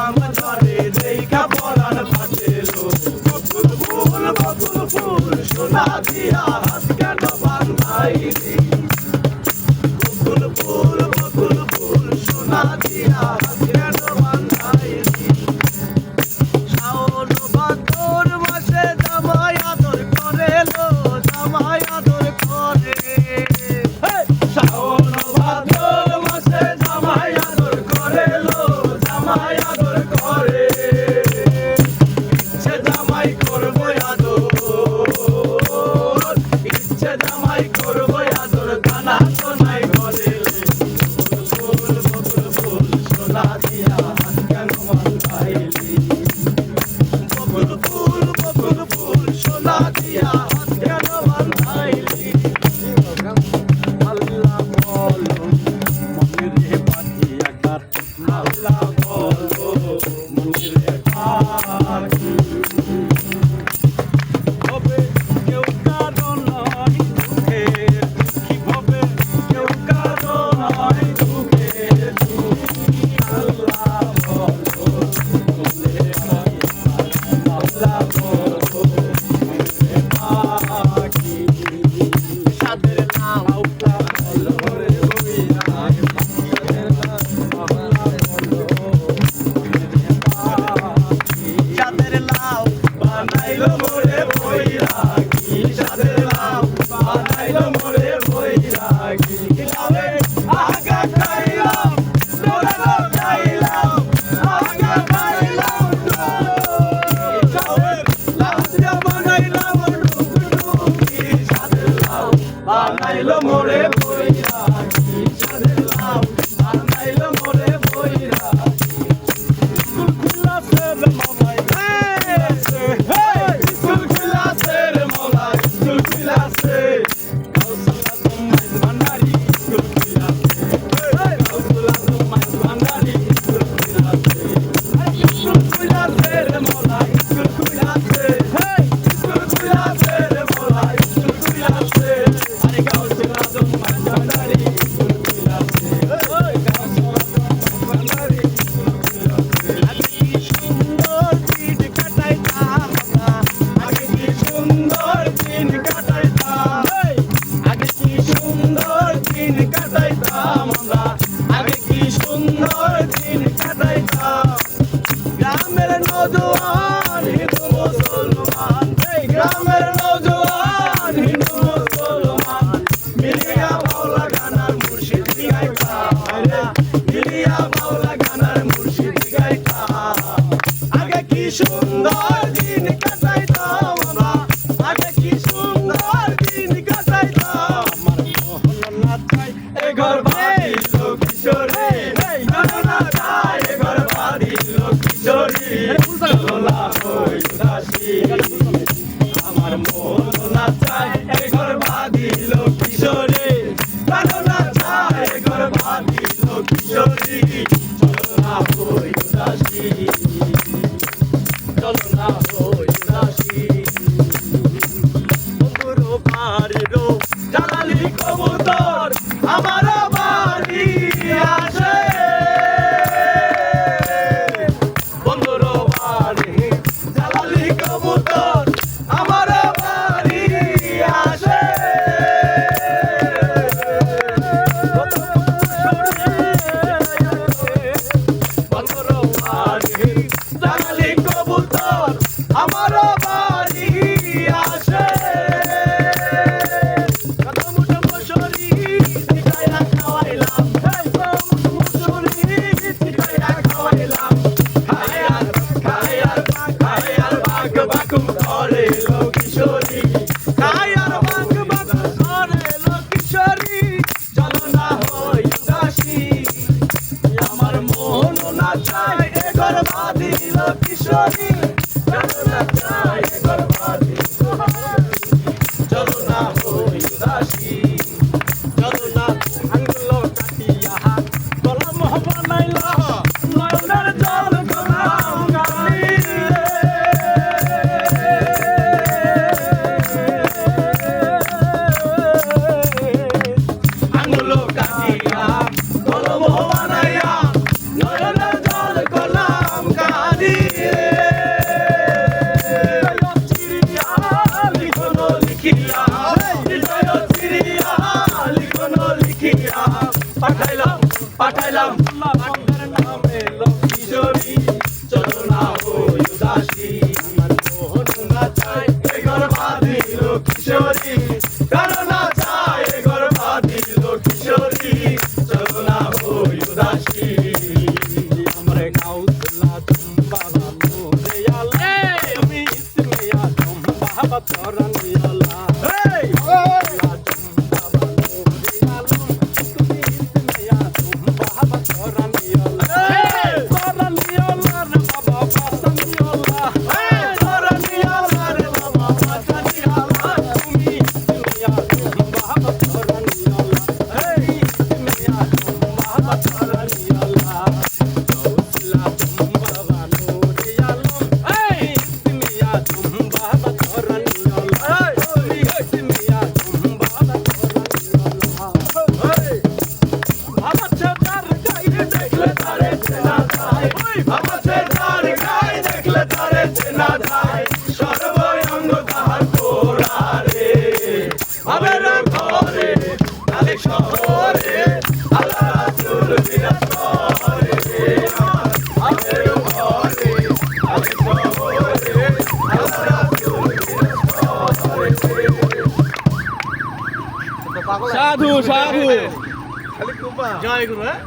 ঘাম ঝরে দেখা পরাণ ফাটেলো বকুল ফুল সোনা দিয়া হাত কেন বান্ধাইলি বকুল ফুল সোনা দিয়া হাত কেন বান্ধাইলি শাওন ভাদর মাসে জামাই আদর করে লো জামাই আদর করে শাওন ভাদর মাসে জামাই আদর করে লো জামাই আদর করে ইচ্ছে জামাই করবো আদর ইচ্ছে জামাই করবো আদর কানা তো নাই ঘরে বকুল ফুল সোনা দিয়া হাত কেন বান্ধাইলি বকুল ফুল সোনা দিয়া হাত কেন বান্ধাইলি আল্লাহ বলো মনের পাখি একবার আল্লাহ বলো মনের পাখি হবে কেউ কারো নয় দুঃখের দুঃখী হবে কেউ কারো নয় দুঃখের দুঃখী আল্লাহ বলো মনের পাখি আল্লাহ বলো মনের পাখি সাদের নাও বলো রে বইরা সাদের নাও বলো মনের পাখি সাদের লাউ বানাইলো মোরে বৈরাগী সাদের লাউ বানাইলো মোরে বৈরাগী লাউরে আগা খাইলাম লোরে খাইলাম আগা খাইলাম লাউরে লাউ দিয়া বানাইলাম টুকটুকি সাদের লাউ বানাইলো মোরে বৈরাগী সাদের লাউ বানাইলো মোরে বৈরাগী স্কুল ক্লাসের মামাই স্কুল ক্লাসের মামাই স্কুল ক্লাসে কাউসালা তোমায় ভান্ডারি স্কুল ক্লাসে কাউসালা তোমায় ভান্ডারি স্কুল ক্লাসে স্কুল ক্লাসের মামাই স্কুল ক্লাসে স্কুল ক্লাসের মামাই স্কুল ক্লাসে আরে কাউসালা তোমায় ভান্ডারি স্কুল ক্লাসে কাউসালা তোমায় ভান্ডারি স্কুল ক্লাসে আগে কি সুন্দর দিন কাটাইতাম আগে কি সুন্দর দিন কাটাইতাম আগে কি সুন্দর দিন কাটাইতাম আমরা আগে কি সুন্দর দিন কাটাইতাম গ্রামের নওজোয়ান হিন্দু মুসলমান গ্রামের নওজোয়ান হিন্দু মুসলমান মিলিয়া বাউলা গানার মুর্শিদ গাইতাম মিলিয়া বাউলা গানার মুর্শিদ গাইতাম আগে কি সুন্দর দিন কাটাইতাম আমরা আগে কি সুন্দর দিন কাটাইতাম আমার মোহন না চাই এ ঘর বাঁধিল কিশোরে চলো না চাই এ ঘর বাঁধিল কিশোরী চলো না হই উদাসী আমার মোহন না চাই এ ঘর বাঁধিল কিশোরে চলো না চাই এ ঘর বাঁধিল কিশোরী চলো না হই উদাসী চলো না হই উদাসী বন্ধুরো বাড়িরো জালালি কবুতর আমার বাড়ি আসে বন্ধুরো বাড়ি জালালি কবুতর আমার বাড়ি আসে বন্ধুরো বাড়ি জালালি কবুতর আমার বাড়ি আসে কত মুঠো মশরি টিকাইরা খাওয়াইলাম মুঠো মশরি টিকাইরা খাওয়াইলাম খায়ার বাঘ বাকুম ধরে লো কিশোরী খায়ার বাঘ বাকুম ধরে লো কিশোরী চলো না হই উদাসী আমার মন না চাই এ ঘর বাঁধিল কিশোরী চলো না চাই এ ঘর বাঁধিল চলো না হই উদাসী চলো না আঙ্গুলো কাটিয়া হাত কলম বানাইল নয়নের জল কলম গালিলে আঙ্গুলো কাটিয়া কলম বানাইয়া নয়নের জল কলম গাউসলা বাবা নুরে আলা তুমি ইসমে আজম বাবা তরনি আলা গাউসলা বাবা নুরে আলম তুমি ইসমে আজম বাবা তরনি আলা তরনি আলা রে বাবা বাসনি আলা তরনি আলা রে বাবা বাসনি আলা তুমি ইসমে আজম বাবা তরনি আলা ইসমে আজম বাবা তরনি আলা শহরে আল্লাহ রাসূল বিরাজ করে আমাদের ঘরে আলে শহরে আল্লাহ রাসূল বিরাজ করে সাধু সাধু খালি কুপা জয় গুরু হ্যাঁ